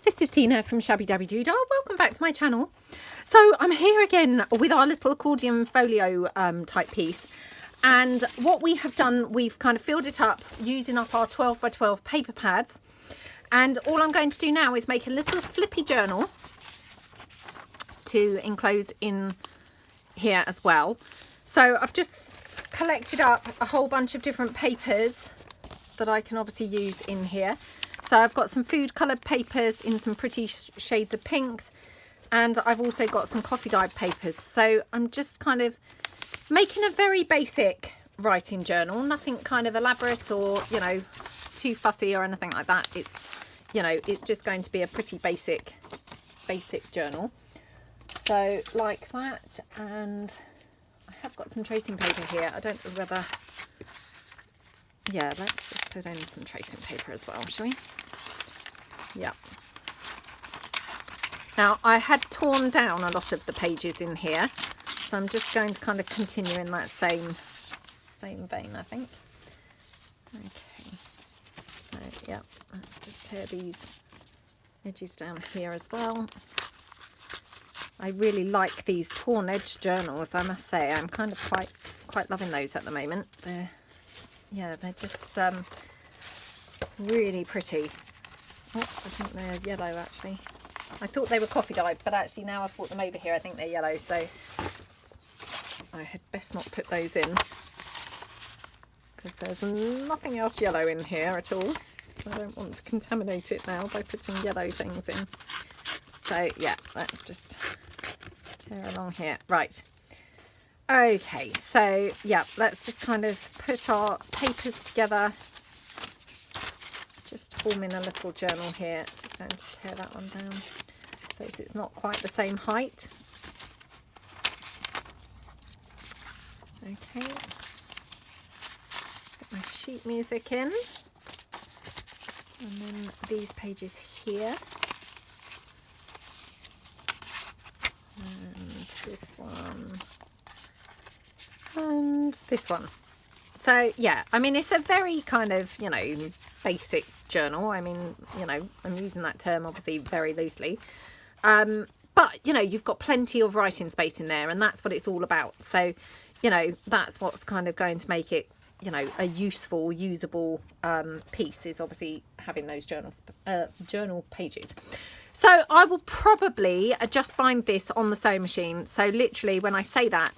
this is Tina from Shabbydabbydoodah. Welcome back to my channel. So I'm here again with our little accordion folio type piece, and what we have done, we've kind of filled it up using up our 12 by 12 paper pads, and all I'm going to do now is make a little flippy journal to enclose in here as well. So I've just collected up a whole bunch of different papers that I can obviously use in here. So I've got some food coloured papers in some pretty shades of pinks, and I've also got some coffee dyed papers. So I'm just kind of making a very basic writing journal, nothing kind of elaborate or, you know, too fussy or anything like that. It's, you know, it's just going to be a pretty basic journal. So like that, and I have got some tracing paper here. I don't know whether, yeah, let's just put in some tracing paper as well, shall we? Yeah. Now I had torn down a lot of the pages in here, so I'm just going to kind of continue in that same vein, I think. Okay. So yeah, let's just tear these edges down here as well. I really like these torn edge journals, I must say. I'm kind of quite loving those at the moment. They're just really pretty. Oops, I think they're yellow actually. I thought they were coffee dyed, but actually now I've brought them over here, I think they're yellow, so I had best not put those in, because there's nothing else yellow in here at all. I don't want to contaminate it now by putting yellow things in. So yeah, let's just tear along here. Right. Okay, so yeah, let's just kind of put our papers together. Just forming a little journal here. Just going to tear that one down so it's not quite the same height. Okay. Put my sheet music in. And then these pages here. And this one. And this one. So yeah, I mean, it's a very kind of, you know, basic journal. I mean, you know, I'm using that term obviously very loosely. But, you know, you've got plenty of writing space in there, and that's what it's all about. So, you know, that's what's kind of going to make it, you know, a useful, usable piece, is obviously having those journal pages. So I will probably just bind this on the sewing machine. So literally when I say that,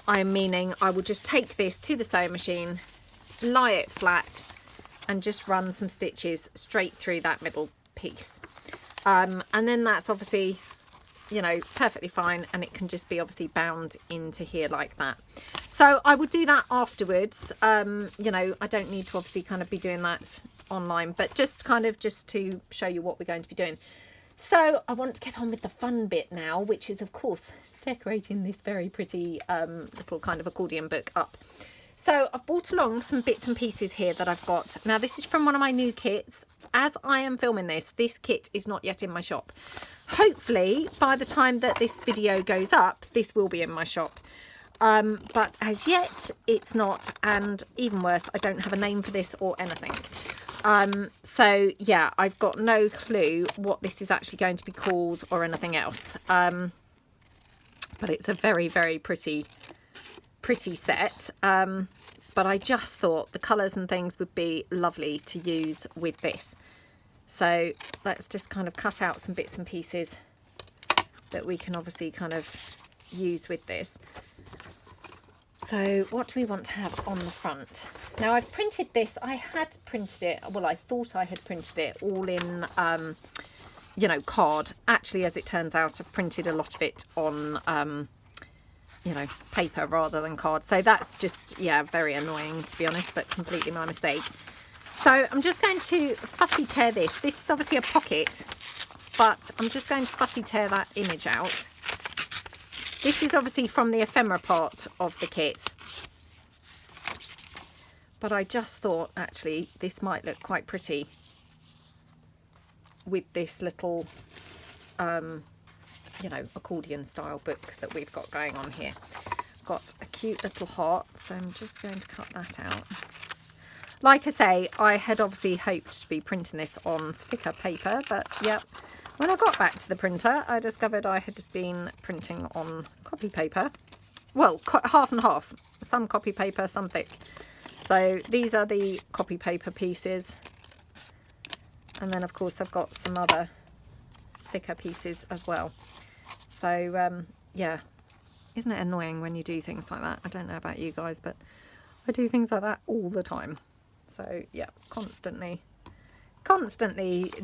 I'm meaning I will just take this to the sewing machine, lie it flat, and just run some stitches straight through that middle piece. And then that's obviously, you know, perfectly fine, and it can just be obviously bound into here like that. So I will do that afterwards. You know, I don't need to obviously kind of be doing that online, but just kind of just to show you what we're going to be doing. So I want to get on with the fun bit now, which is of course decorating this very pretty little kind of accordion book up. So I've brought along some bits and pieces here that I've got. Now this is from one of my new kits. As I am filming this kit is not yet in my shop. Hopefully by the time that this video goes up, this will be in my shop. But as yet it's not, and even worse, I don't have a name for this or anything. So yeah, I've got no clue what this is actually going to be called or anything else. But it's a very, very pretty set. But I just thought the colours and things would be lovely to use with this. So let's just kind of cut out some bits and pieces that we can obviously kind of use with this. So what do we want to have on the front? Now I've printed this, I had printed it, well I thought I had printed it all in, you know, card. Actually, as it turns out, I've printed a lot of it on, you know, paper rather than card. So that's just, yeah, very annoying to be honest, but completely my mistake. So I'm just going to fussy tear this. This is obviously a pocket, but I'm just going to fussy tear that image out. This is obviously from the ephemera part of the kit, but I just thought actually this might look quite pretty with this little, you know, accordion style book that we've got going on here. Got a cute little heart, so I'm just going to cut that out. Like I say, I had obviously hoped to be printing this on thicker paper, but yeah, when I got back to the printer, I discovered I had been printing on copy paper. Well, half and half. Some copy paper, some thick. So these are the copy paper pieces. And then, of course, I've got some other thicker pieces as well. So, yeah, isn't it annoying when you do things like that? I don't know about you guys, but I do things like that all the time. So, yeah, constantly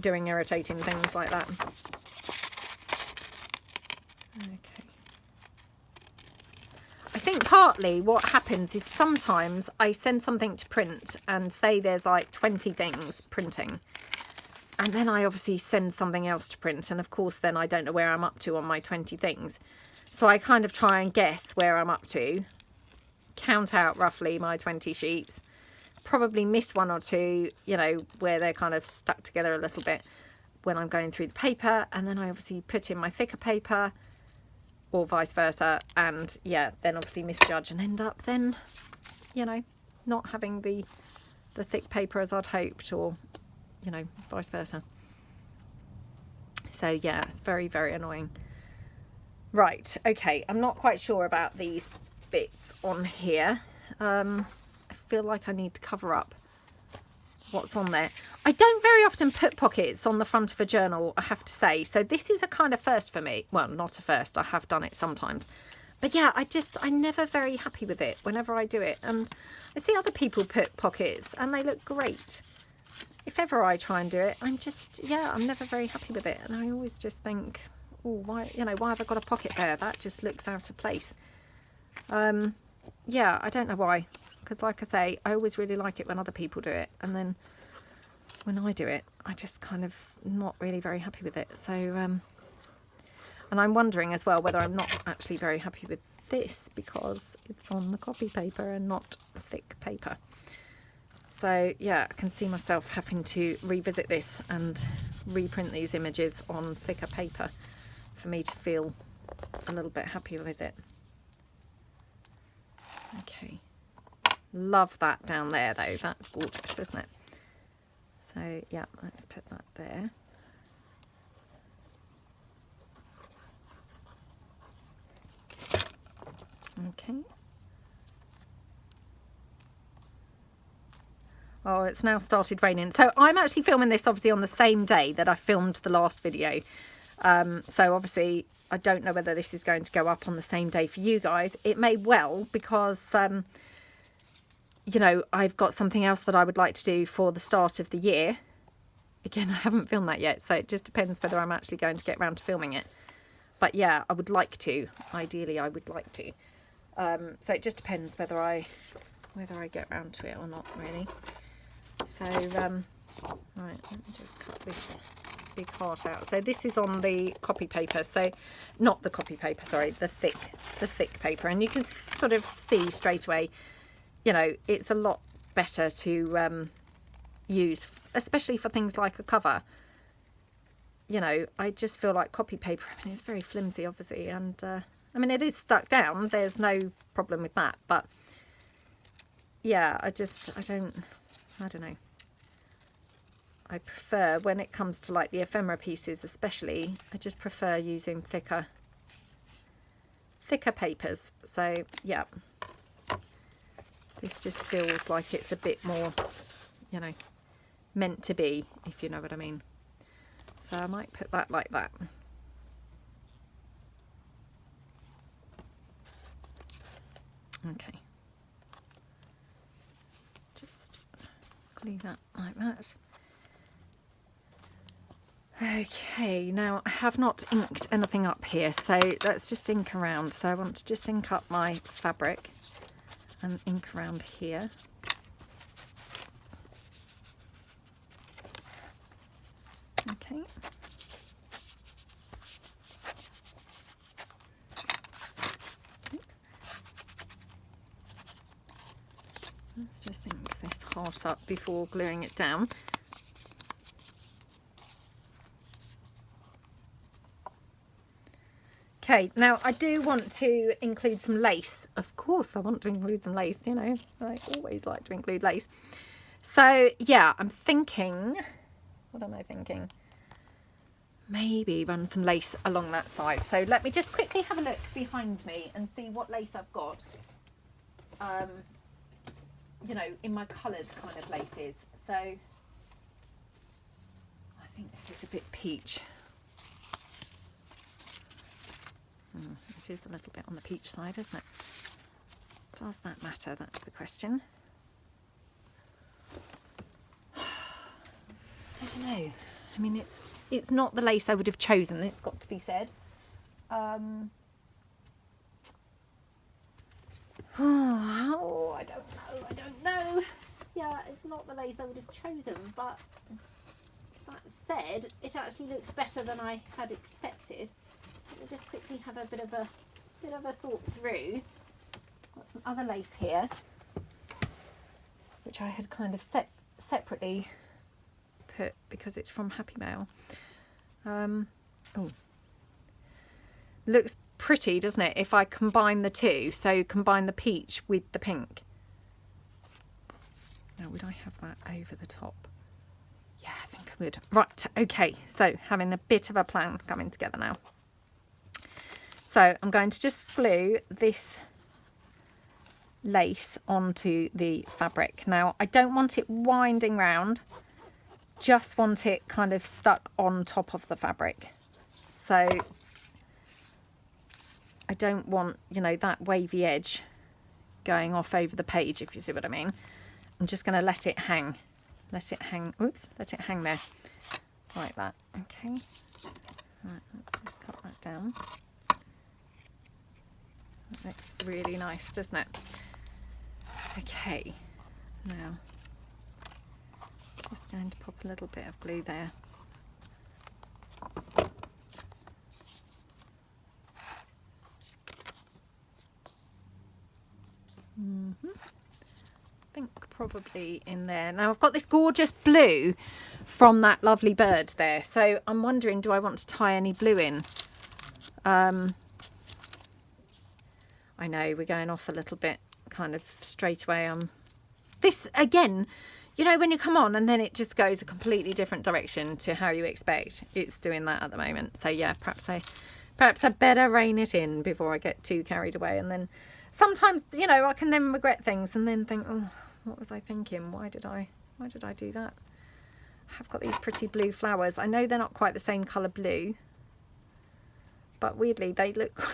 doing irritating things like that. Okay. I think partly what happens is sometimes I send something to print and say there's like 20 things printing. And then I obviously send something else to print. And of course, then I don't know where I'm up to on my 20 things. So I kind of try and guess where I'm up to, count out roughly my 20 sheets, probably miss one or two, you know, where they're kind of stuck together a little bit when I'm going through the paper. And then I obviously put in my thicker paper or vice versa. And yeah, then obviously misjudge and end up then, you know, not having the thick paper as I'd hoped, or, you know, vice versa. So yeah, it's very, very annoying. Right, okay, I'm not quite sure about these bits on here. I feel like I need to cover up what's on there. I don't very often put pockets on the front of a journal, I have to say. So this is a kind of first for me. Well, not a first, I have done it sometimes. But yeah, I'm never very happy with it whenever I do it. And I see other people put pockets and they look great. If ever I try and do it, I'm never very happy with it. And I always just think, oh, why have I got a pocket there? That just looks out of place. Yeah, I don't know why. Because like I say, I always really like it when other people do it. And then when I do it, I just kind of not really very happy with it. So, and I'm wondering as well whether I'm not actually very happy with this because it's on the copy paper and not thick paper. So yeah, I can see myself having to revisit this and reprint these images on thicker paper for me to feel a little bit happier with it. Okay. Love that down there though, that's gorgeous, isn't it? So yeah, let's put that there. Okay. Oh, it's now started raining. So I'm actually filming this obviously on the same day that I filmed the last video. So obviously I don't know whether this is going to go up on the same day for you guys. It may well, because you know, I've got something else that I would like to do for the start of the year. Again, I haven't filmed that yet, so it just depends whether I'm actually going to get around to filming it. But yeah, I would like to. Ideally, I would like to. So it just depends whether I get around to it or not, really. So, right, let me just cut this big heart out. So this is on the copy paper. So not the copy paper, sorry, the thick paper. And you can sort of see straight away, you know, it's a lot better to use, especially for things like a cover. You know, I just feel like copy paper, I mean, it's very flimsy, obviously. And, I mean, it is stuck down. There's no problem with that. But, yeah, I don't know. I prefer, when it comes to like the ephemera pieces especially, I just prefer using thicker papers. So yeah, this just feels like it's a bit more, you know, meant to be, if you know what I mean. So I might put that like that. Okay. Just leave that like that. Okay, now I have not inked anything up here, so let's just ink around. So I want to just ink up my fabric and ink around here. Okay. Oops. Let's just ink this heart up before gluing it down. Okay, now I do want to include some lace. Of course I want to include some lace, you know, I always like to include lace. So yeah, I'm thinking, what am I thinking? Maybe run some lace along that side. So let me just quickly have a look behind me and see what lace I've got, you know, in my coloured kind of laces. So I think this is a bit peach. It is a little bit on the peach side, isn't it? Does that matter? That's the question. I don't know. I mean, it's not the lace I would have chosen, it's got to be said. Oh, I don't know. Yeah, it's not the lace I would have chosen, but that said, it actually looks better than I had expected. Let me just quickly have a bit of a sort through. Got some other lace here, which I had kind of separately put because it's from Happy Mail. Oh, looks pretty, doesn't it, if I combine the two? So combine the peach with the pink. Now, would I have that over the top? Yeah, I think I would. Right, okay, so having a bit of a plan coming together now. So I'm going to just glue this lace onto the fabric. Now, I don't want it winding round, just want it kind of stuck on top of the fabric. So I don't want, you know, that wavy edge going off over the page, if you see what I mean. I'm just going to let it hang. Let it hang. Oops, let it hang there. Like that. Okay. Right, let's just cut that down. That looks really nice, doesn't it? Okay. Now, just going to pop a little bit of glue there. I think probably in there. Now I've got this gorgeous blue from that lovely bird there. So I'm wondering, do I want to tie any blue in? I know we're going off a little bit kind of straight away. This again, you know, when you come on and then it just goes a completely different direction to how you expect. It's doing that at the moment. So yeah, perhaps I better rein it in before I get too carried away. And then sometimes, you know, I can then regret things and then think, oh, what was I thinking? Why did I do that? I have got these pretty blue flowers. I know they're not quite the same colour blue, but weirdly they look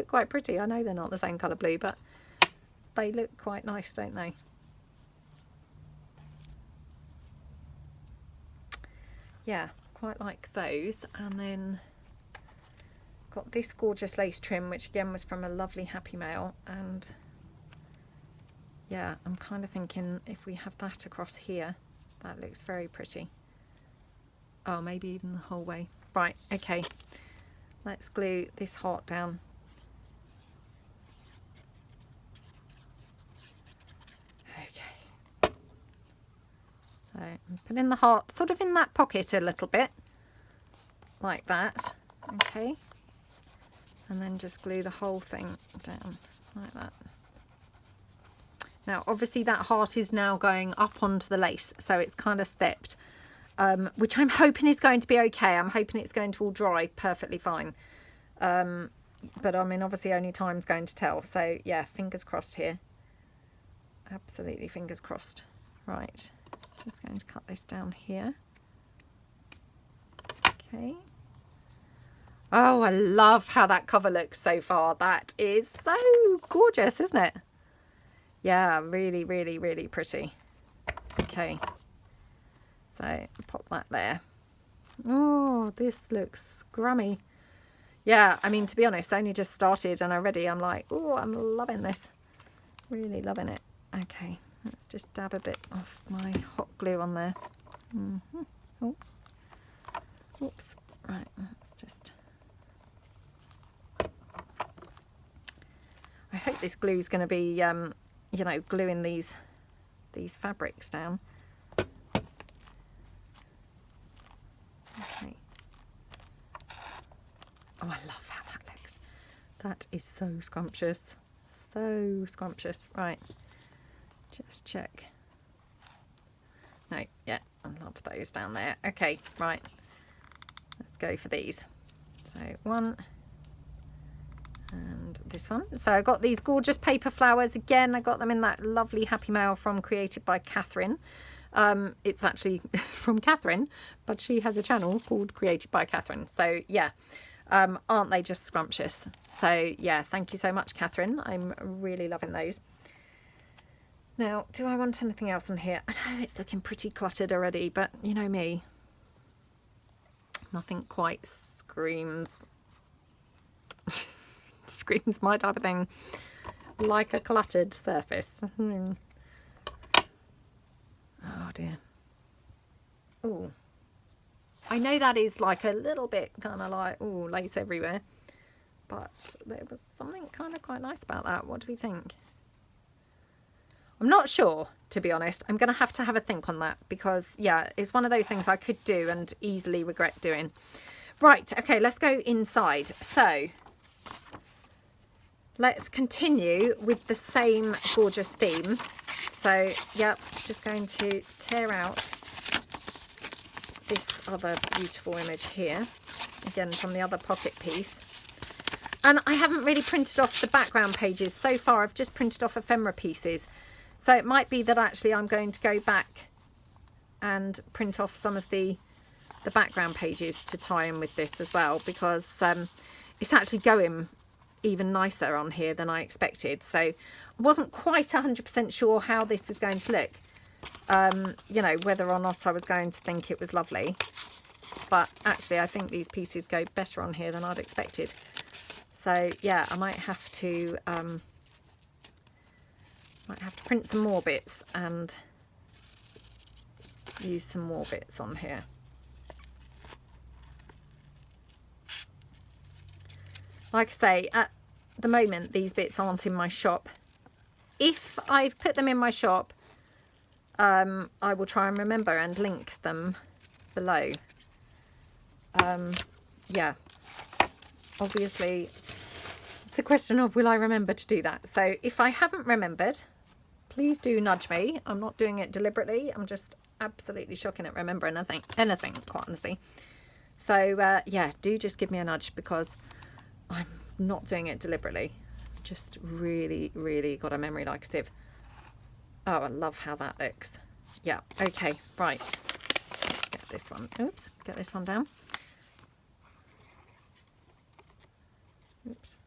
quite pretty. I know they're not the same colour blue, but they look quite nice, don't they? Yeah, quite like those. And then got this gorgeous lace trim, which again was from a lovely Happy Mail. And yeah, I'm kind of thinking if we have that across here, that looks very pretty. Oh, maybe even the whole way. Right, okay. Let's glue this heart down. Okay. So I'm putting the heart sort of in that pocket a little bit, like that. Okay. And then just glue the whole thing down like that. Now, obviously that heart is now going up onto the lace, so it's kind of stepped, which I'm hoping is going to be okay. I'm hoping it's going to all dry perfectly fine. But I mean, obviously only time's going to tell. So yeah, fingers crossed here. Absolutely fingers crossed. Right, just going to cut this down here. Okay. Oh, I love how that cover looks so far. That is so gorgeous, isn't it? Yeah, really, really, really pretty. Okay. So pop that there. Oh, this looks scrummy. Yeah, I mean, to be honest, I only just started and already I'm like, oh, I'm loving this. Really loving it. Okay, let's just dab a bit of my hot glue on there. Oh. Oops. Right, let's just... I hope this glue is going to be, you know, gluing these fabrics down. Okay. Oh, I love how that looks. That is so scrumptious. So scrumptious. Right. Just check. love those down there. Okay, right. Let's go for these. So one and this one. So I got these gorgeous paper flowers. Again, I got them in that lovely happy mail from Created by Catherine. It's actually from Catherine, but she has a channel called Created by Catherine. So yeah, aren't they just scrumptious? So yeah, thank you so much, Catherine. I'm really loving those. Now, do I want anything else on here? I know it's looking pretty cluttered already, but you know me. Nothing quite screams my type of thing like a cluttered surface. Oh dear. Oh, I know that is like a little bit kind of like, oh, lace everywhere, but there was something kind of quite nice about that. What do we think? I'm not sure, to be honest. I'm going to have a think on that, because yeah, it's one of those things I could do and easily regret doing. Right, okay, let's go inside. So let's continue with the same gorgeous theme. So yep, just going to tear out this other beautiful image here, again from the other pocket piece. And I haven't really printed off the background pages so far. I've just printed off ephemera pieces. So it might be that actually I'm going to go back and print off some of the background pages to tie in with this as well, because it's actually going even nicer on here than I expected. So I wasn't quite 100% sure how this was going to look. You know, whether or not I was going to think it was lovely. But actually I think these pieces go better on here than I'd expected. So yeah, I might have to print some more bits and use some more bits on here. Like I say, at the moment these bits aren't in my shop. If I've put them in my shop, I will try and remember and link them below. Yeah, obviously it's a question of will I remember to do that. So if I haven't remembered, please do nudge me. I'm not doing it deliberately. I'm just absolutely shocking at remembering anything, quite honestly. So yeah, do just give me a nudge, because I'm not doing it deliberately. Just really, really got a memory like a sieve. Oh, I love how that looks. Yeah, okay, right. Let's get this one. Oops, get this one down. Oops.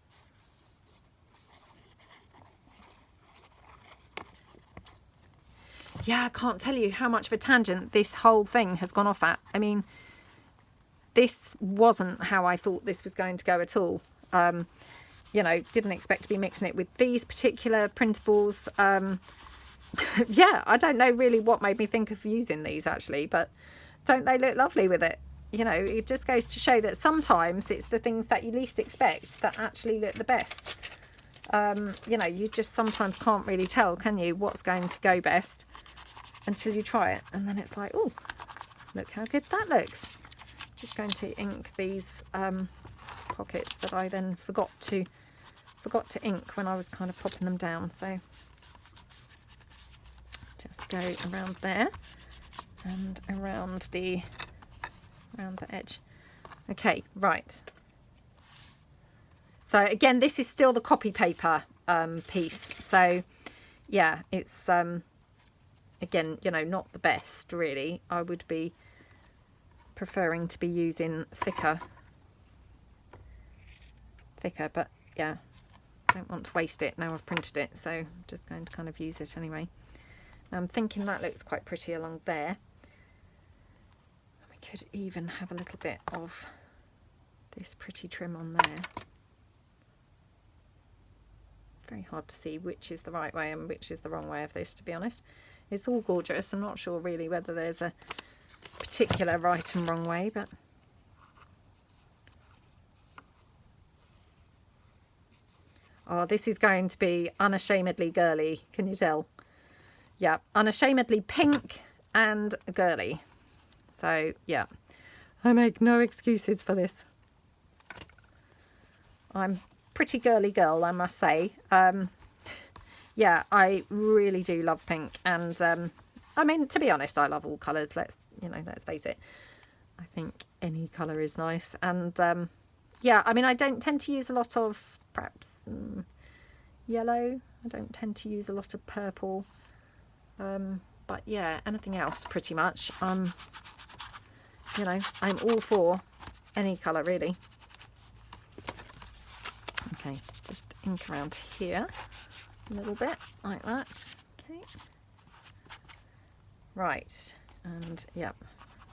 Yeah, I can't tell you how much of a tangent this whole thing has gone off at. I mean, this wasn't how I thought this was going to go at all. You know, didn't expect to be mixing it with these particular printables. Yeah, I don't know really what made me think of using these actually, but don't they look lovely with it? You know, it just goes to show that sometimes it's the things that you least expect that actually look the best. You know, you just sometimes can't really tell, can you, what's going to go best until you try it, and then it's like, oh, look how good that looks. Just going to ink these pockets that I then forgot to ink when I was kind of popping them down. So just go around there and around the edge. Okay, right. So again, this is still the copy paper piece. So yeah, it's again, you know, not the best really. I would be preferring to be using thicker, but yeah, don't want to waste it now I've printed it, so I'm just going to kind of use it anyway. Now I'm thinking that looks quite pretty along there. We could even have a little bit of this pretty trim on there. It's very hard to see which is the right way and which is the wrong way of this, to be honest. It's all gorgeous. I'm not sure really whether there's a particular right and wrong way, but oh, this is going to be unashamedly girly, can you tell? Yeah, unashamedly pink and girly. So yeah, I make no excuses for this. I'm pretty girly girl, I must say. Yeah, I really do love pink, and I mean, to be honest, I love all colours. you know, let's face it, I think any colour is nice. And yeah, I mean, I don't tend to use a lot of perhaps yellow. I don't tend to use a lot of purple. But yeah, anything else pretty much. You know, I'm all for any colour really. Okay, just ink around here a little bit like that. Okay. Right, and yep,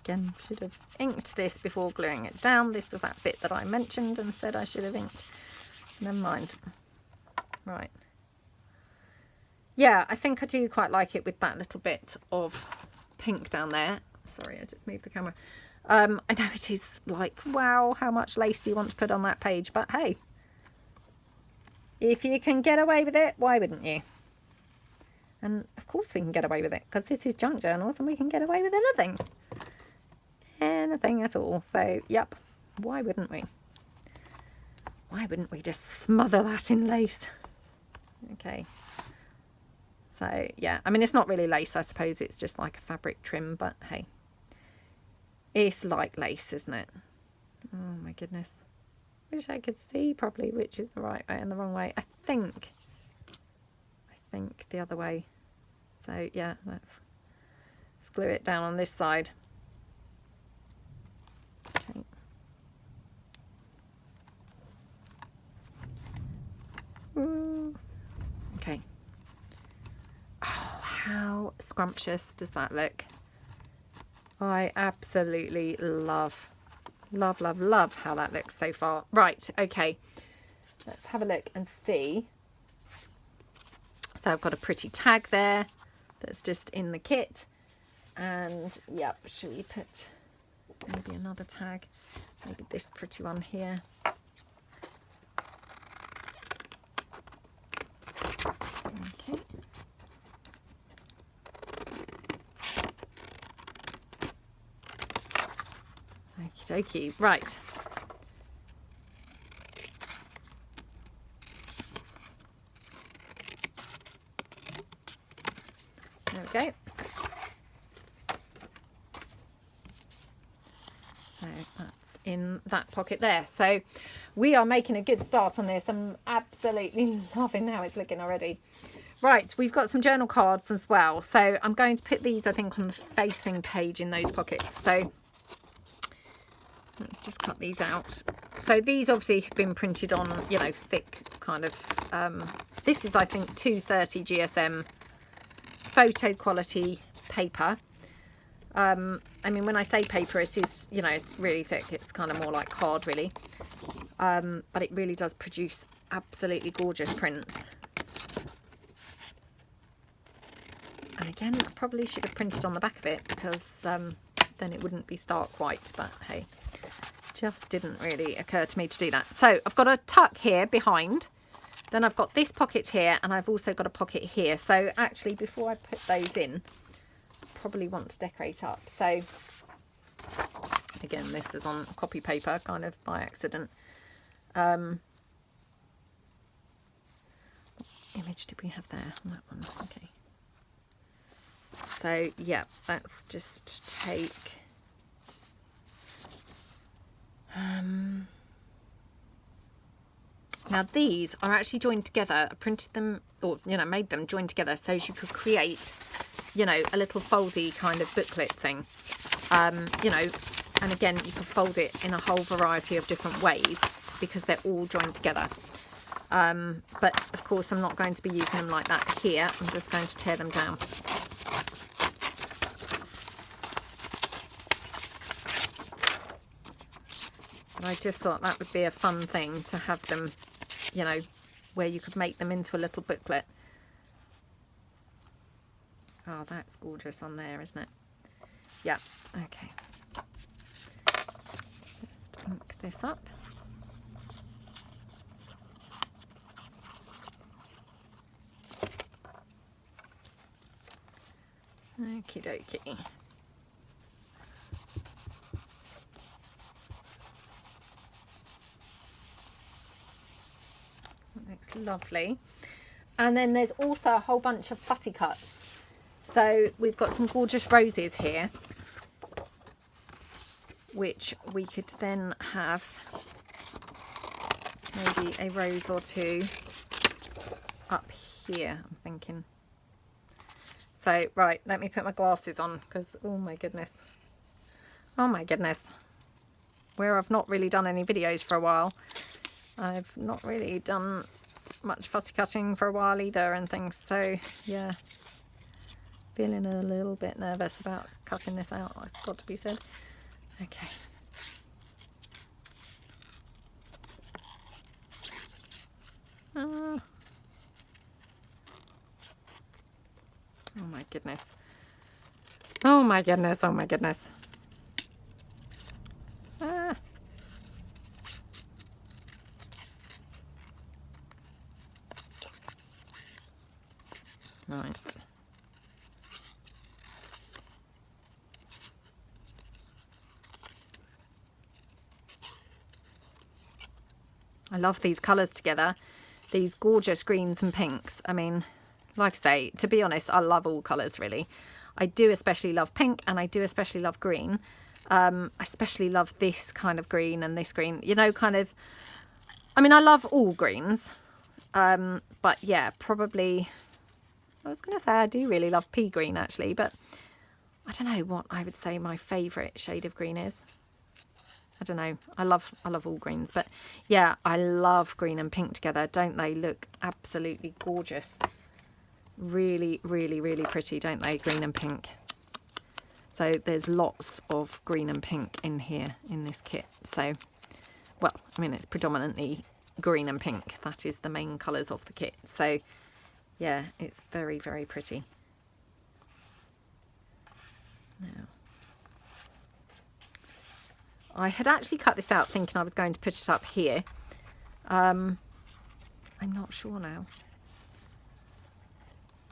again, should have inked this before gluing it down. This was that bit that I mentioned and said I should have inked. Never mind. Right. Yeah, I think I do quite like it with that little bit of pink down there. Sorry, I just moved the camera. I know it is like, wow, how much lace do you want to put on that page? But hey, if you can get away with it, why wouldn't you? And of course we can get away with it, because this is junk journals and we can get away with anything. Anything at all. So, yep, why wouldn't we? Why wouldn't we just smother that in lace? Okay. So, yeah, I mean, it's not really lace, I suppose. It's just like a fabric trim, but hey. It's like lace, isn't it? Oh, my goodness. Wish I could see properly which is the right way and the wrong way. I think the other way. So, yeah, let's glue it down on this side. Okay. Ooh. Okay. Oh, how scrumptious does that look? I absolutely love how that looks so far. Right, okay. Let's have a look and see. So I've got a pretty tag there that's just in the kit. And, yep, should we put maybe another tag? Maybe this pretty one here. Okay. Okie dokie. Right. There we go. So that's in that pocket there. So we are making a good start on this. I'm absolutely loving how it's looking already. Right, we've got some journal cards as well. So I'm going to put these, I think, on the facing page in those pockets. So let's just cut these out. So these obviously have been printed on, you know, thick kind of, this is, I think, 230 GSM photo quality paper. I mean, when I say paper, it is, you know, it's really thick. It's kind of more like card, really. But it really does produce absolutely gorgeous prints. And again, I probably should have printed on the back of it, because then it wouldn't be stark white, but hey, just didn't really occur to me to do that. So I've got a tuck here behind, then I've got this pocket here, and I've also got a pocket here. So actually, before I put those in, I probably want to decorate up. So again, this was on copy paper kind of by accident. What image did we have there on that one? Okay. So yeah, let's just take now these are actually joined together. I printed them, or you know, made them joined together so you could create, you know, a little foldy kind of booklet thing. You know, and again, you could fold it in a whole variety of different ways because they're all joined together. But of course, I'm not going to be using them like that here. I'm just going to tear them down. I just thought that would be a fun thing to have them, you know, where you could make them into a little booklet. Oh, that's gorgeous on there, isn't it? Yeah, okay. Just ink this up. Okie dokie. Looks lovely. And then there's also a whole bunch of fussy cuts. So we've got some gorgeous roses here. which we could then have maybe a rose or two up here, I'm thinking. So, right, let me put my glasses on because, oh my goodness. Oh my goodness. Where I've not really done any videos for a while. I've not really done much fussy cutting for a while either and things. So, yeah. Feeling a little bit nervous about cutting this out, it's got to be said. Okay. Oh my goodness. Oh my goodness, oh my goodness. Ah. Right. I love these colours together. These gorgeous greens and pinks. I mean, like I say, to be honest, I love all colours really. I do especially love pink and I do especially love green. I especially love this kind of green and this green, you know, kind of, I mean, I love all greens. But yeah, probably, I was going to say I do really love pea green actually, but I don't know what I would say my favourite shade of green is. I don't know. I love all greens, but yeah, I love green and pink together. Don't they look absolutely gorgeous? Really, really, really pretty, don't they? Green and pink. So there's lots of green and pink in here in this kit. So, well, I mean, it's predominantly green and pink. That is the main colours of the kit. So yeah, it's very, very pretty. Now, I had actually cut this out thinking I was going to put it up here. I'm not sure now.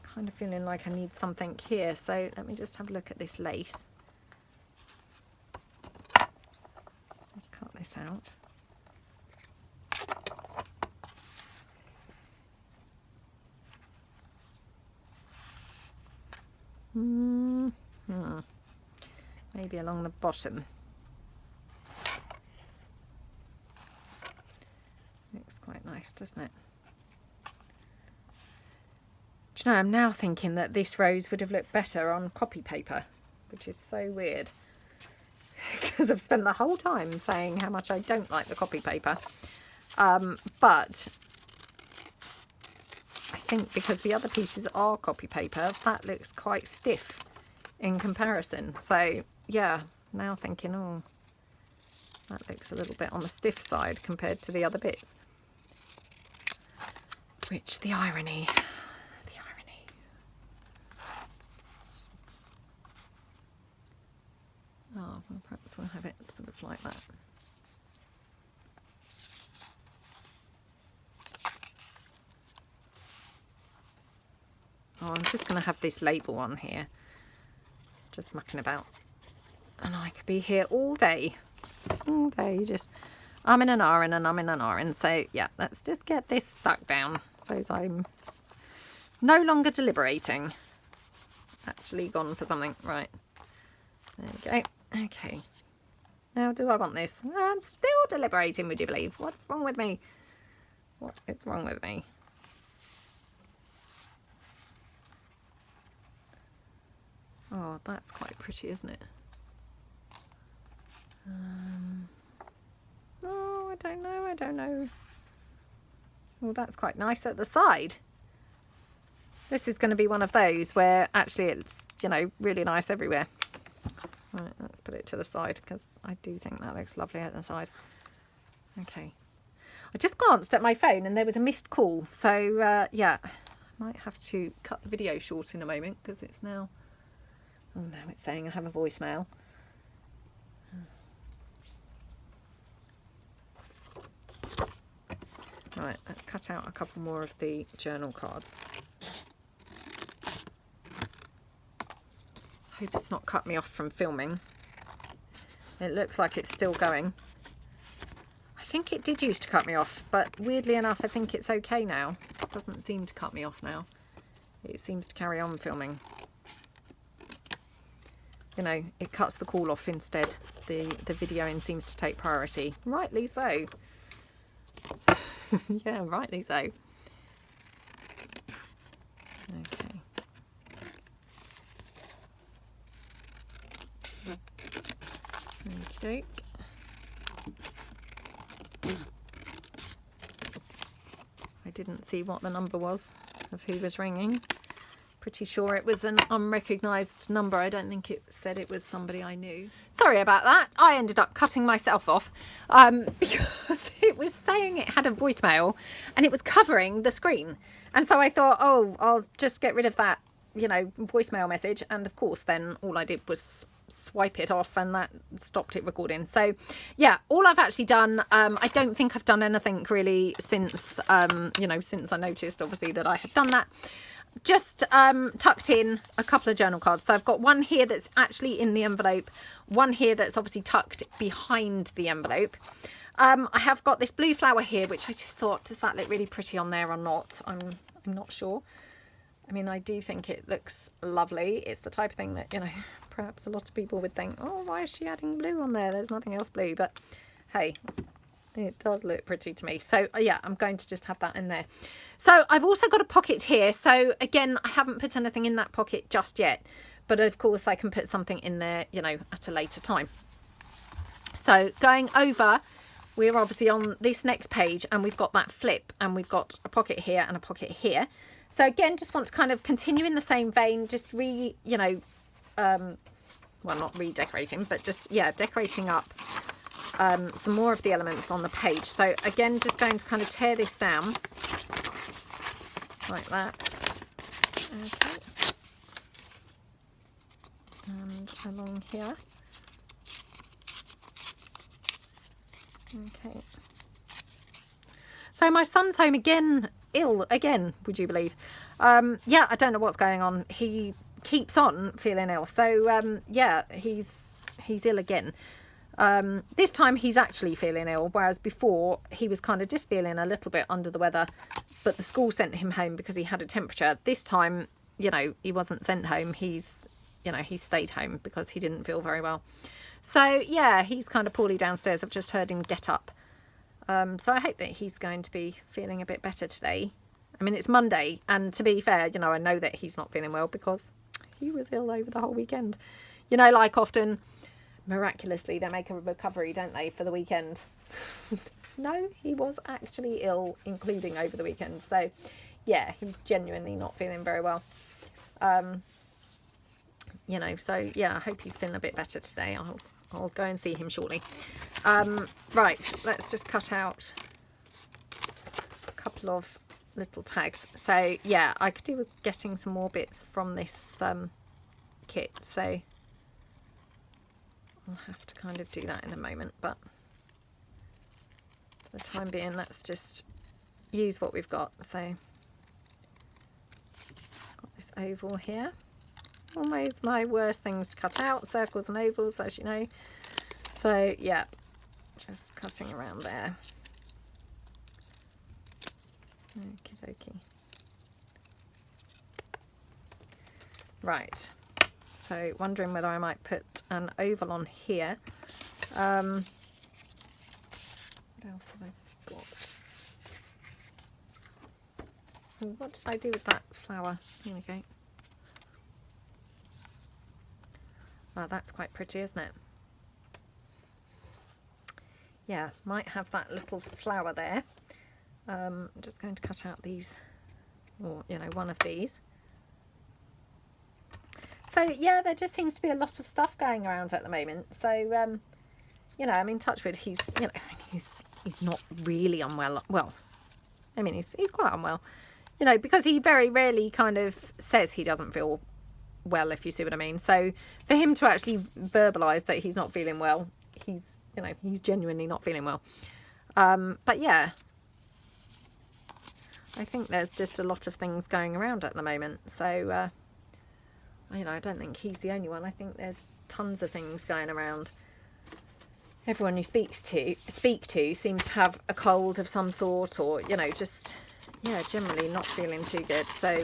Kind of feeling like I need something here. So let me just have a look at this lace. Let's cut this out. Maybe along the bottom. Looks quite nice, doesn't it? Do you know, I'm now thinking that this rose would have looked better on copy paper, which is so weird. Because I've spent the whole time saying how much I don't like the copy paper. But I think because the other pieces are copy paper, that looks quite stiff in comparison. So yeah, now thinking, oh, that looks a little bit on the stiff side compared to the other bits. Which, the irony. The irony. Oh, well, perhaps we'll have it sort of like that. Oh, I'm just going to have this label on here. Just mucking about. And I could be here all day. All day, just I'm in an R and I'm in an R. And so, yeah, let's just get this stuck down. So I'm no longer deliberating. Actually gone for something. Right. There we go. Okay. Now, do I want this? I'm still deliberating, would you believe? What's wrong with me? What is wrong with me? Oh, that's quite pretty, isn't it? Oh, I don't know, I don't know. Oh, that's quite nice at the side. This is going to be one of those where actually it's, you know, really nice everywhere. Right, let's put it to the side because I do think that looks lovely at the side. Okay. I just glanced at my phone and there was a missed call. So, yeah, I might have to cut the video short in a moment because it's now... Oh, now it's saying I have a voicemail. Right, let's cut out a couple more of the journal cards. Hope it's not cut me off from filming. It looks like it's still going. I think it did used to cut me off, but weirdly enough, I think it's okay now. It doesn't seem to cut me off now. It seems to carry on filming. You know, it cuts the call off instead. the videoing seems to take priority. Rightly so. Yeah, rightly so. Okay. Okey-doke. I didn't see what the number was of who was ringing. Pretty sure it was an unrecognised number. I don't think it said it was somebody I knew. Sorry about that. I ended up cutting myself off because it was saying it had a voicemail and it was covering the screen. And so I thought, oh, I'll just get rid of that, you know, voicemail message. And of course, then all I did was swipe it off and that stopped it recording. So yeah, all I've actually done, I don't think I've done anything really since, you know, since I noticed obviously that I had done that. Just tucked in a couple of journal cards. So I've got one here that's actually in the envelope, one here that's obviously tucked behind the envelope. I have got this blue flower here, which I just thought, does that look really pretty on there or not? I'm not sure. I mean, I do think it looks lovely. It's the type of thing that, you know, perhaps a lot of people would think, oh, why is she adding blue on there? There's nothing else blue. But hey, it does look pretty to me. So yeah, I'm going to just have that in there. So I've also got a pocket here. So again, I haven't put anything in that pocket just yet. But of course, I can put something in there, you know, at a later time. So going over, we're obviously on this next page and we've got that flip and we've got a pocket here and a pocket here. So again, just want to kind of continue in the same vein, just you know, well, not redecorating, but just, yeah, decorating up some more of the elements on the page. So again, just going to kind of tear this down like that. Okay. And along here. Okay. So my son's home again, ill again, would you believe? Yeah, I don't know what's going on. He keeps on feeling ill. So yeah, he's ill again. This time he's actually feeling ill, whereas before he was kind of just feeling a little bit under the weather, but the school sent him home because he had a temperature. This time, you know, he wasn't sent home. He's, you know, he stayed home because he didn't feel very well. So yeah, he's kind of poorly downstairs. I've just heard him get up. So I hope that he's going to be feeling a bit better today. I mean, it's Monday, and to be fair, you know, I know that he's not feeling well because he was ill over the whole weekend. You know, like often, miraculously, they make a recovery, don't they, for the weekend? No, he was actually ill, including over the weekend. So, yeah, he's genuinely not feeling very well. You know, so, yeah, I hope he's feeling a bit better today. I'll go and see him shortly. Right, let's just cut out a couple of little tags. So, yeah, I could do with getting some more bits from this kit. So, I'll have to kind of do that in a moment, but for the time being, let's just use what we've got. So, got this oval here. Always my worst things to cut out, circles and ovals, as you know. So, yeah, just cutting around there. Okie dokie. Right. So, wondering whether I might put an oval on here. What else have I got? What did I do with that flower? Here we go. Oh, that's quite pretty, isn't it? Yeah, might have that little flower there. I'm just going to cut out these, or, you know, one of these. So, yeah, there just seems to be a lot of stuff going around at the moment. So, you know, I mean, touch wood, he's, you know, he's not really unwell. Well, I mean, he's quite unwell, you know, because he very rarely kind of says he doesn't feel well, if you see what I mean. So for him to actually verbalise that he's not feeling well, he's, you know, he's genuinely not feeling well. But yeah, I think there's just a lot of things going around at the moment. So, you know, I don't think he's the only one. I think there's tons of things going around. Everyone you speak to seems to have a cold of some sort, or, you know, just, yeah, generally not feeling too good. So,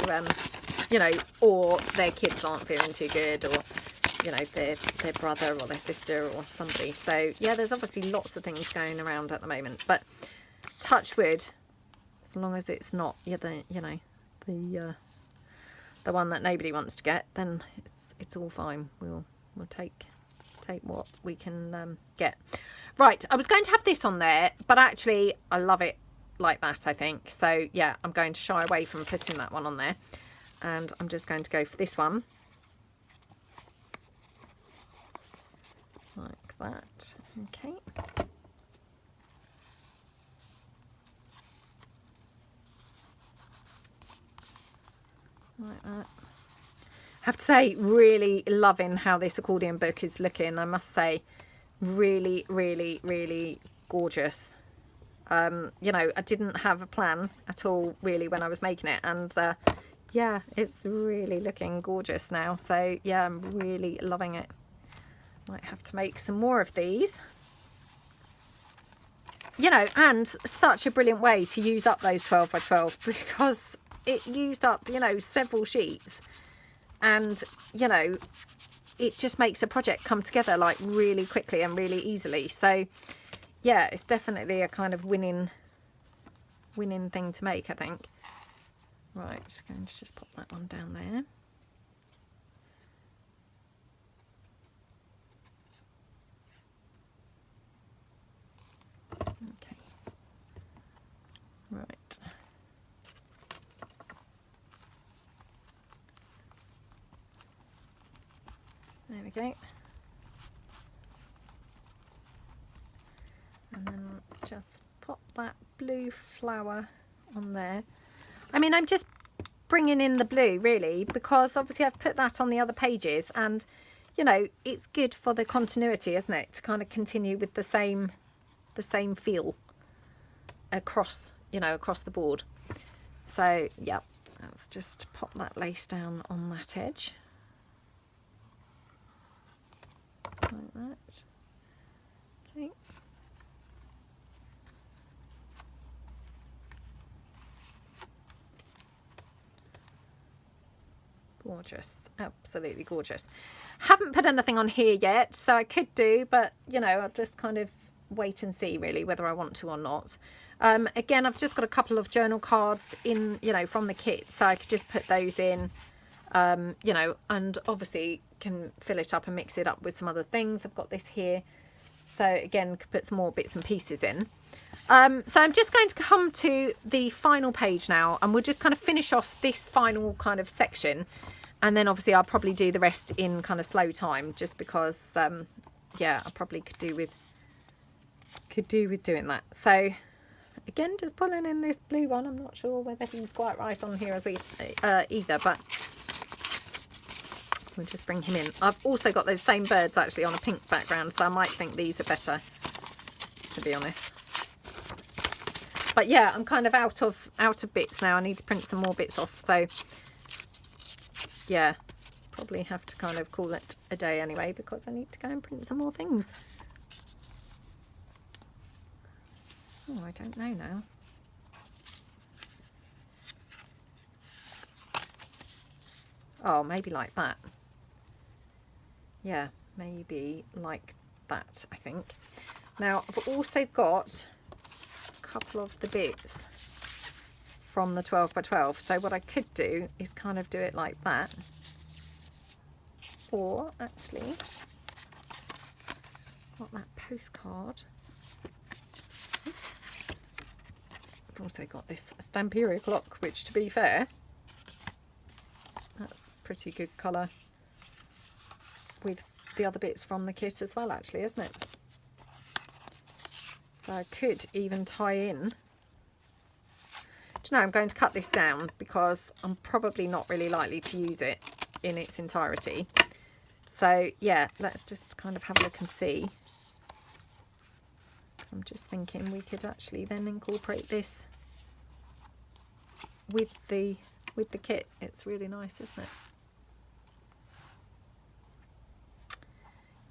you know, or their kids aren't feeling too good, or, you know, their brother or their sister or somebody. So yeah, there's obviously lots of things going around at the moment, but touch wood, as long as it's not the one that nobody wants to get, then it's all fine. We'll take what we can get. Right, I was going to have this on there, but actually I love it like that, I think. So yeah, I'm going to shy away from putting that one on there, and I'm just going to go for this one. Like that. Okay. Like that. I have to say, really loving how this accordion book is looking. I must say, really, really, really gorgeous. You know, I didn't have a plan at all really when I was making it, and yeah, it's really looking gorgeous now. So yeah, I'm really loving it. Might have to make some more of these. You know, and such a brilliant way to use up those 12 by 12, because it used up, you know, several sheets, and you know, it just makes a project come together like really quickly and really easily. So yeah, it's definitely a kind of winning thing to make, I think. Right, going to just pop that one down there. Okay. Right. There we go. And then just pop that blue flower on there. I mean, I'm just bringing in the blue really, because obviously I've put that on the other pages, and you know, it's good for the continuity, isn't it, to kind of continue with the same feel across, you know, across the board. So yeah, let's just pop that lace down on that edge like that. Okay. Gorgeous, absolutely gorgeous. Haven't put anything on here yet, so I could do, but you know, I'll just kind of wait and see really whether I want to or not. Again, I've just got a couple of journal cards in, you know, from the kit, so I could just put those in, you know, and obviously can fill it up and mix it up with some other things. I've got this here, so again, could put some more bits and pieces in. So I'm just going to come to the final page now, and we'll just kind of finish off this final kind of section, and then obviously I'll probably do the rest in kind of slow time, just because yeah, I probably could do with doing that. So again, just pulling in this blue one. I'm not sure whether he's quite right on here as we either, but we'll just bring him in. I've also got those same birds actually on a pink background, so I might think these are better, to be honest. But yeah, I'm kind of out of bits now. I need to print some more bits off, so yeah, probably have to kind of call it a day anyway, because I need to go and print some more things. Oh, I don't know now. Oh, maybe like that. Yeah, maybe like that, I think. Now, I've also got a couple of the bits from the 12 by 12. So what I could do is kind of do it like that. Or actually, got that postcard. Oops. I've also got this Stamperia clock, which, to be fair, that's pretty good colour with the other bits from the kit as well, actually, isn't it? So I could even tie in. Do you know, I'm going to cut this down because I'm probably not really likely to use it in its entirety. So yeah, let's just kind of have a look and see. I'm just thinking we could actually then incorporate this with the kit. It's really nice, isn't it?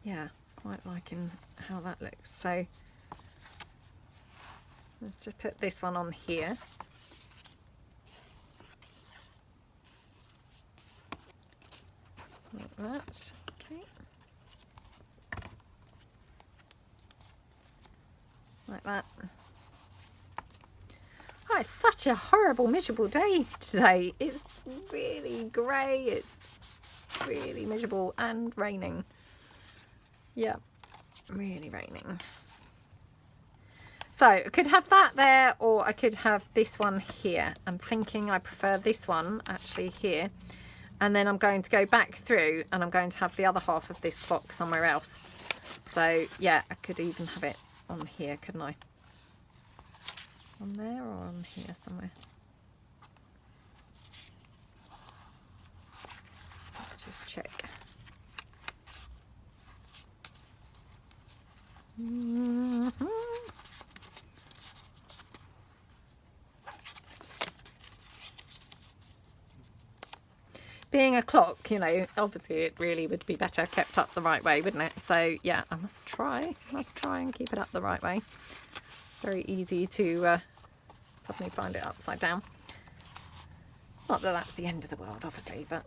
Yeah, quite liking how that looks. So let's just put this one on here. Like that. Okay. like that. Oh, it's such a horrible, miserable day today. It's really grey. It's really miserable and raining. Yeah, really raining. So I could have that there, or I could have this one here. I'm thinking I prefer this one actually here. And then I'm going to go back through and I'm going to have the other half of this clock somewhere else. So yeah, I could even have it on here, couldn't I? On there or on here somewhere? Let's just check. Being a clock, you know, obviously it really would be better kept up the right way, wouldn't it? So yeah, I must try and keep it up the right way. Very easy to suddenly find it upside down. Not that that's the end of the world, obviously, but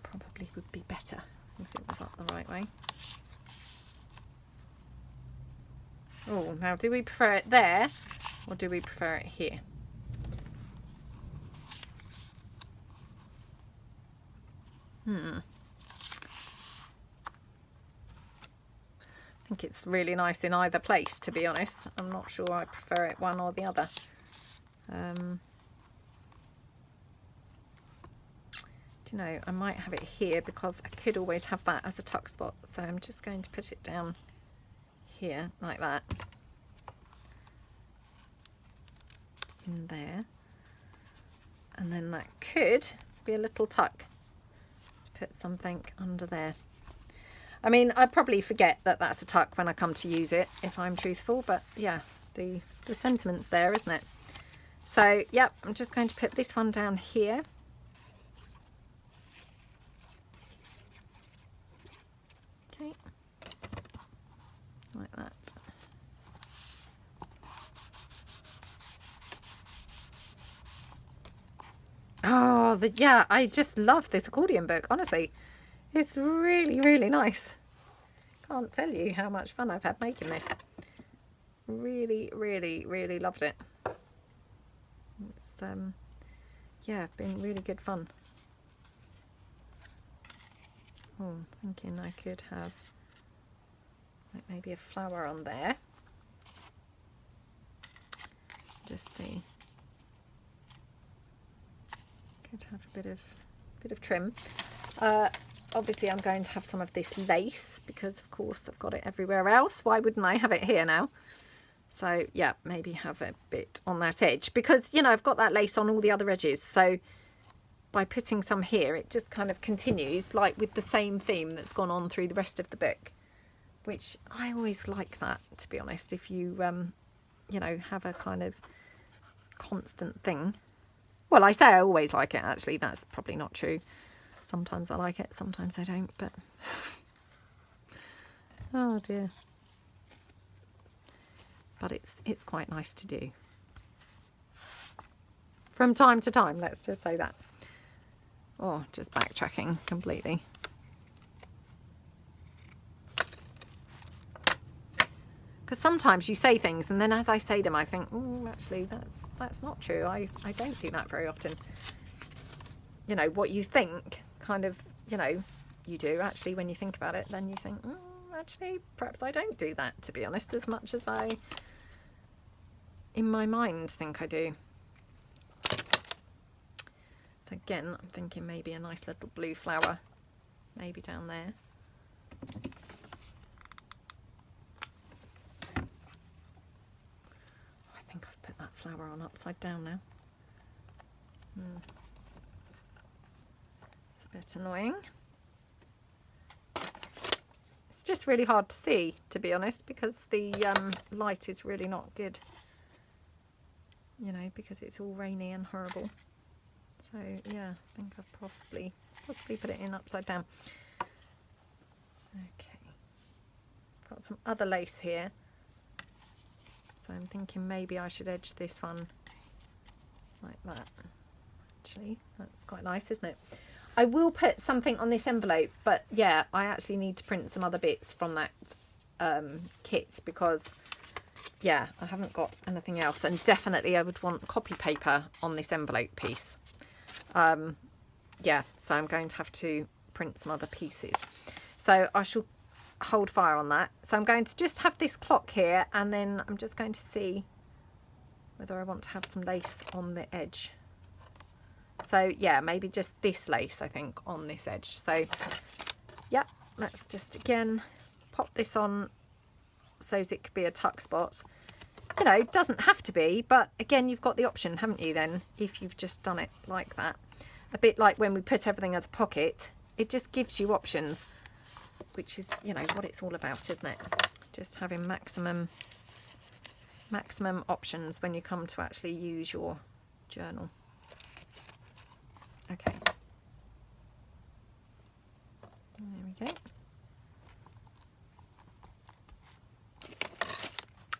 probably would be better if it was up the right way. Oh, now do we prefer it there or do we prefer it here? I think it's really nice in either place, to be honest. I'm not sure I prefer it one or the other. Do you know, I might have it here because I could always have that as a tuck spot. So I'm just going to put it down here like that. In there. And then that could be a little tuck. Put something under there. I mean, I probably forget that that's a tuck when I come to use it, if I'm truthful, but yeah, the sentiment's there, isn't it? So yeah, I'm just going to put this one down here. Okay, like that. Oh, yeah, I just love this accordion book, honestly. It's really, really nice. Can't tell you how much fun I've had making this. Really, really, really loved it. It's, yeah, been really good fun. Oh, I'm thinking I could have like maybe a flower on there. Just see. Could have a bit of trim. Obviously I'm going to have some of this lace because of course I've got it everywhere else. Why wouldn't I have it here now? So yeah, maybe have a bit on that edge because, you know, I've got that lace on all the other edges. So by putting some here, it just kind of continues like with the same theme that's gone on through the rest of the book, which I always like that, to be honest. If you, you know, have a kind of constant thing. Well, I say I always like it, actually. That's probably not true. Sometimes I like it, sometimes I don't, but... oh, dear. But it's quite nice to do. From time to time, let's just say that. Oh, just backtracking completely. Because sometimes you say things, and then as I say them, I think, oh, actually, that's not true. I don't do that very often. You know, what you think, kind of, you know, you do actually when you think about it, then you think, actually, perhaps I don't do that, to be honest, as much as I, in my mind, think I do. So again, I'm thinking maybe a nice little blue flower, maybe down there. I think I've put that flower on upside down now. It's a bit annoying. It's just really hard to see, to be honest, because the light is really not good. You know, because it's all rainy and horrible. So yeah, I think I've possibly put it in upside down. Okay, got some other lace here. So I'm thinking maybe I should edge this one like that. Actually, that's quite nice, isn't it? I will put something on this envelope, but yeah, I actually need to print some other bits from that kit because yeah, I haven't got anything else, and definitely I would want copy paper on this envelope piece. Yeah, so I'm going to have to print some other pieces. So I shall hold fire on that. So I'm going to just have this clock here, and then I'm just going to see whether I want to have some lace on the edge. So yeah, maybe just this lace, I think, on this edge. So yeah, let's just again pop this on so it could be a tuck spot. You know, it doesn't have to be, but again, you've got the option, haven't you, then, if you've just done it like that. A bit like when we put everything as a pocket, it just gives you options, which is, you know, what it's all about, isn't it? Just having maximum options when you come to actually use your journal. Okay. There we go.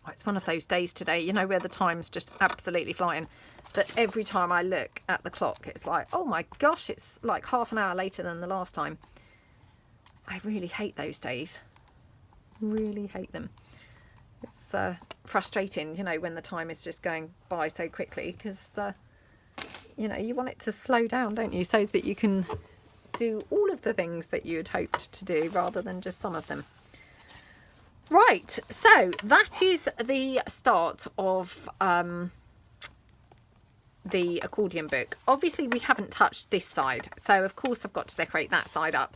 Oh, it's one of those days today, you know, where the time's just absolutely flying. That every time I look at the clock, it's like, oh my gosh, it's like half an hour later than the last time. I really hate those days. Really hate them. It's frustrating, you know, when the time is just going by so quickly, because, you know, you want it to slow down, don't you? So that you can do all of the things that you had hoped to do rather than just some of them. Right, so that is the start of the accordion book. Obviously we haven't touched this side, so of course I've got to decorate that side up.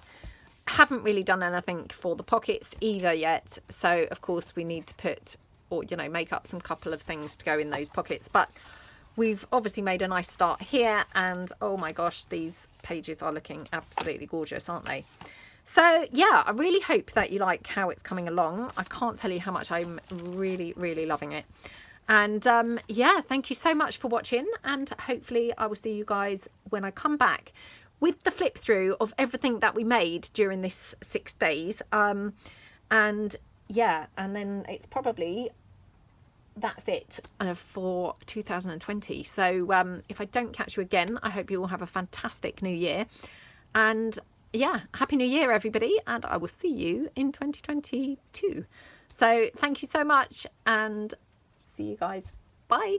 Haven't really done anything for the pockets either yet, so of course we need to put, or you know, make up some couple of things to go in those pockets, but we've obviously made a nice start here, and oh my gosh, these pages are looking absolutely gorgeous, aren't they? So yeah, I really hope that you like how it's coming along. I can't tell you how much I'm really loving it. And yeah, thank you so much for watching, and hopefully I will see you guys when I come back with the flip through of everything that we made during this 6 days. And yeah, and then it's probably, that's it for 2020. So if I don't catch you again, I hope you all have a fantastic new year, and yeah, happy new year everybody, and I will see you in 2022. So thank you so much, and see you guys. Bye.